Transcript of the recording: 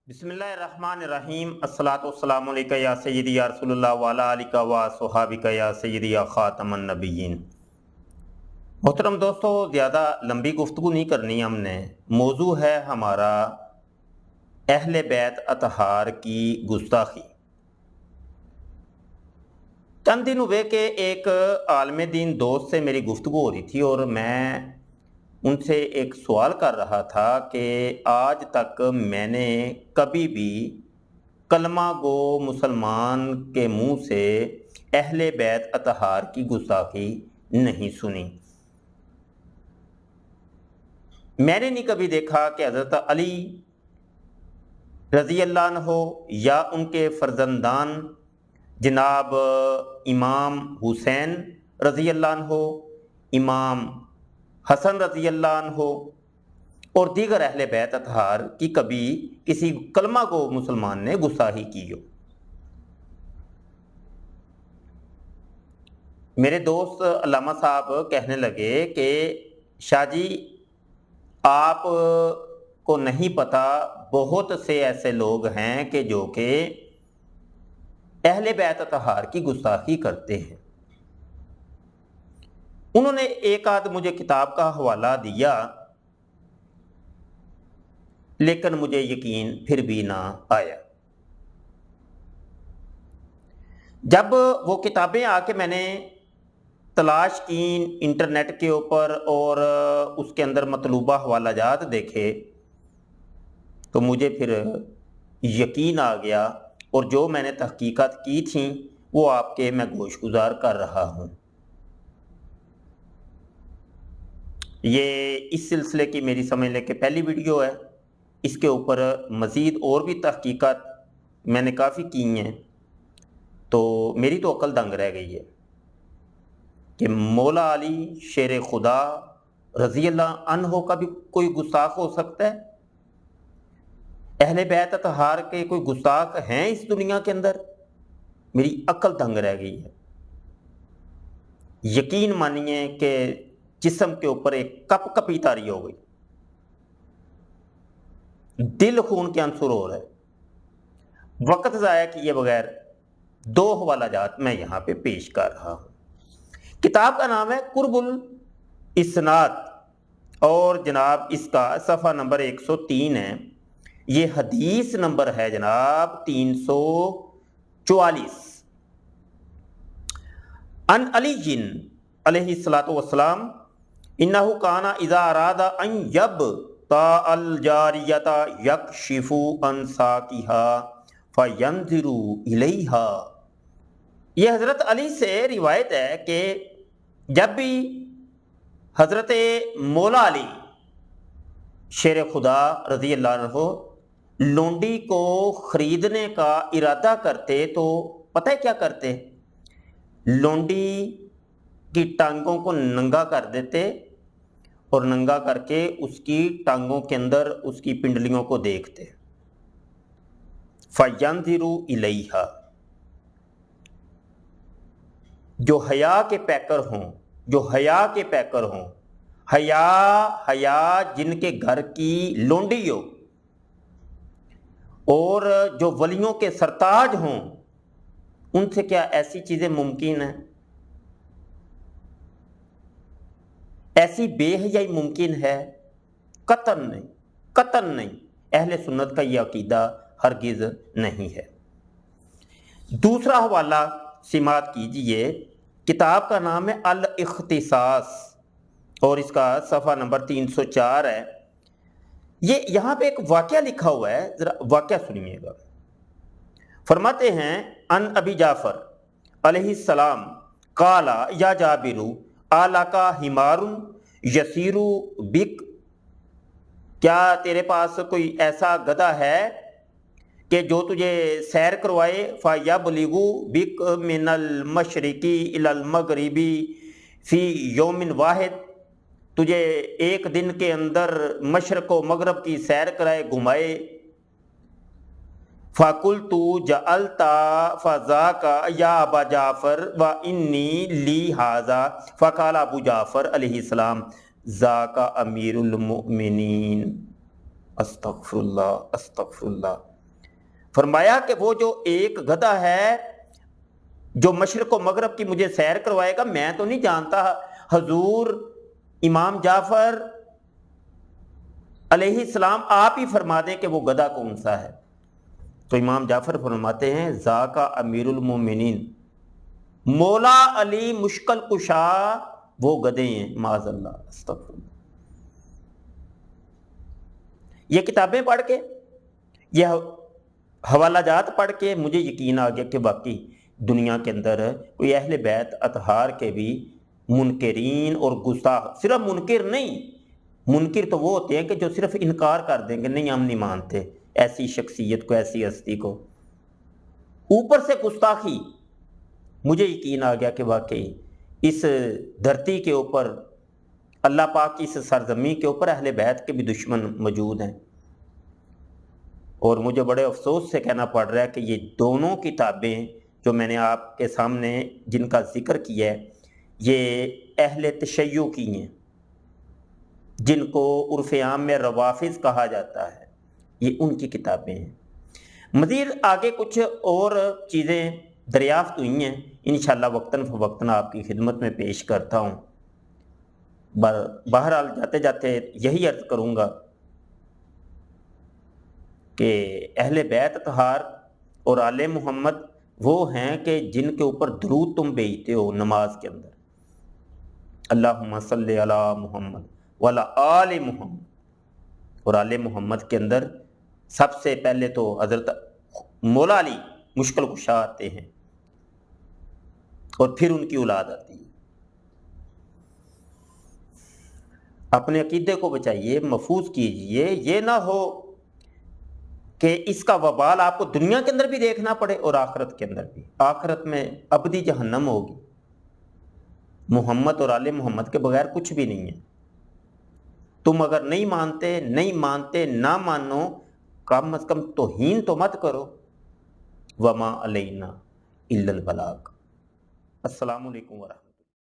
بسم اللہ الرحمن الرحیم الصلاۃ والسلام علیکہ یا سیدی یا رسول اللہ وعلی آلکہ و صحابکہ یا سیدی یا خاتم النبیین۔ محترم دوستو، زیادہ لمبی گفتگو نہیں کرنی ہم نے۔ موضوع ہے ہمارا اہل بیت اطہار کی گستاخی۔ چند دن ہوئے کہ ایک عالم دین دوست سے میری گفتگو ہو رہی تھی اور میں ان سے ایک سوال کر رہا تھا کہ آج تک میں نے کبھی بھی کلمہ گو مسلمان کے منہ سے اہل بیت اطہار کی گستاخی نہیں سنی۔ میں نے نہیں کبھی دیکھا کہ حضرت علی رضی اللہ عنہ یا ان کے فرزندان جناب امام حسین رضی اللہ عنہ، امام حسن رضی اللہ عنہ اور دیگر اہل بیت اطہار کی کبھی کسی کلمہ کو مسلمان نے گستاخی کی ہو۔ میرے دوست علامہ صاحب کہنے لگے کہ شاہ جی آپ کو نہیں پتہ، بہت سے ایسے لوگ ہیں کہ جو کہ اہل بیت اطہار کی گستاخی کرتے ہیں۔ انہوں نے ایک آدھ مجھے کتاب کا حوالہ دیا، لیکن مجھے یقین پھر بھی نہ آیا۔ جب وہ کتابیں آ کے میں نے تلاش کی انٹرنیٹ کے اوپر اور اس کے اندر مطلوبہ حوالہ جات دیکھے تو مجھے پھر یقین آ گیا، اور جو میں نے تحقیقات کی تھیں وہ آپ کے میں گوش گزار کر رہا ہوں۔ یہ اس سلسلے کی میری سمجھ لے کہ پہلی ویڈیو ہے۔ اس کے اوپر مزید اور بھی تحقیقات میں نے کافی کی ہیں، تو میری تو عقل دنگ رہ گئی ہے کہ مولا علی شیر خدا رضی اللہ عنہ کا بھی کوئی گستاخ ہو سکتا ہے؟ اہل بیت اطہار کے کوئی گستاخ ہیں اس دنیا کے اندر؟ میری عقل دنگ رہ گئی ہے۔ یقین مانیے کہ جسم کے اوپر ایک کپ کپی طاری ہو گئی، دل خون کے عنصر ہو رہا ہے۔ وقت ضائع کیے بغیر دو حوالہ جات میں یہاں پہ پیش کر رہا ہوں۔ کتاب کا نام ہے قرب الاسناد اور جناب اس کا صفحہ نمبر 103 ہے۔ یہ حدیث نمبر ہے جناب 344۔ ان علی علیہ الصلوۃ والسلام انہ کان اذا اراد ان یبتاع الجاریۃ یکشف عن ساقها فینظر الیہا۔ یہ حضرت علی سے روایت ہے کہ جب بھی حضرت مولا علی شیر خدا رضی اللہ عنہ لونڈی کو خریدنے کا ارادہ کرتے تو پتہ ہے کیا کرتے؟ لونڈی کی ٹانگوں کو ننگا کر دیتے اور ننگا کر کے اس کی ٹانگوں کے اندر اس کی پنڈلیوں کو دیکھتے۔ فَيَنْظِرُ إِلَيْهَا، جو حیا کے پیکر ہوں، جو حیا کے پیکر ہوں، حیا جن کے گھر کی لونڈی ہو اور جو ولیوں کے سرتاج ہوں، ان سے کیا ایسی چیزیں ممکن ہیں؟ ایسی بے حیائی ممکن ہے؟ قطعاً نہیں، قطعاً نہیں۔ اہل سنت کا یہ عقیدہ ہرگز نہیں ہے۔ دوسرا حوالہ سماعت کیجئے، کتاب کا نام ہے الاختصاص اور اس کا صفحہ نمبر 304 ہے۔ یہ یہاں پہ ایک واقعہ لکھا ہوا ہے، ذرا واقعہ سنیے گا۔ فرماتے ہیں ان ابی جعفر علیہ السلام قال یا جابر آلکا حمار یسیر بک، کیا تیرے پاس کوئی ایسا گدھا ہے کہ جو تجھے سیر کروائے؟ فَيَبْلِغُ بِكَ مِنَ الْمَشْرِقِ إِلَى الْمَغْرِبِ فِي يَوْمٍ واحد، تجھے ایک دن کے اندر مشرق و مغرب کی سیر کرائے، گھمائے۔ فَقُلْتُ جَعَلْتَ فَذَاكَ يَا أَبَا جعفر وَإِنِّي لِي هَذَا، فَقَالَ ابو جعفر علیہ السلام ذَاكَ امیر المؤمنین۔ استغفر اللہ استغفر اللہ۔ فرمایا کہ وہ جو ایک گدھا ہے جو مشرق و مغرب کی مجھے سیر کروائے گا، میں تو نہیں جانتا، حضور امام جعفر علیہ السلام آپ ہی فرما دیں کہ وہ گدھا کون سا ہے۔ تو امام جعفر فرماتے ہیں ذاکا امیر المومنین، مولا علی مشکل کشا وہ گدھے ہیں، معاذ اللہ، استغفر اللہ۔ یہ کتابیں پڑھ کے، یہ حوالہ جات پڑھ کے مجھے یقین آ گیا کہ واقعی دنیا کے اندر کوئی اہل بیت اطہار کے بھی منکرین اور گستاخ، صرف منکر نہیں، منکر تو وہ ہوتے ہیں کہ جو صرف انکار کر دیں گے نہیں ہم نہیں مانتے ایسی شخصیت کو، ایسی ہستی کو، اوپر سے گستاخی۔ مجھے یقین آ گیا کہ واقعی اس دھرتی کے اوپر، اللہ پاک کی اس سرزمین کے اوپر اہل بیت کے بھی دشمن موجود ہیں، اور مجھے بڑے افسوس سے کہنا پڑ رہا ہے کہ یہ دونوں کتابیں جو میں نے آپ کے سامنے جن کا ذکر کیا ہے یہ اہل تشیع کی ہیں، جن کو عرف عام میں روافض کہا جاتا ہے، یہ ان کی کتابیں ہیں۔ مزید آگے کچھ اور چیزیں دریافت ہوئی ہیں، انشاءاللہ وقتاً فوقتاً آپ کی خدمت میں پیش کرتا ہوں۔ بہرحال جاتے جاتے یہی عرض کروں گا کہ اہل بیت اطہار اور آل محمد وہ ہیں کہ جن کے اوپر درود تم بھیجتے ہو نماز کے اندر، اللہم صلی علی محمد وعلی آل محمد، اور آل محمد کے اندر سب سے پہلے تو حضرت مولا علی مشکل کشا آتے ہیں، اور پھر ان کی اولاد آتی ہے۔ اپنے عقیدے کو بچائیے، محفوظ کیجئے، یہ نہ ہو کہ اس کا وبال آپ کو دنیا کے اندر بھی دیکھنا پڑے اور آخرت کے اندر بھی۔ آخرت میں ابدی جہنم ہوگی، محمد اور آل محمد کے بغیر کچھ بھی نہیں ہے۔ تم اگر نہیں مانتے نہ مانو، کم از کم توہین تو مت کرو۔ وما علینا الا البلاغ۔ السلام علیکم ورحمۃ اللہ۔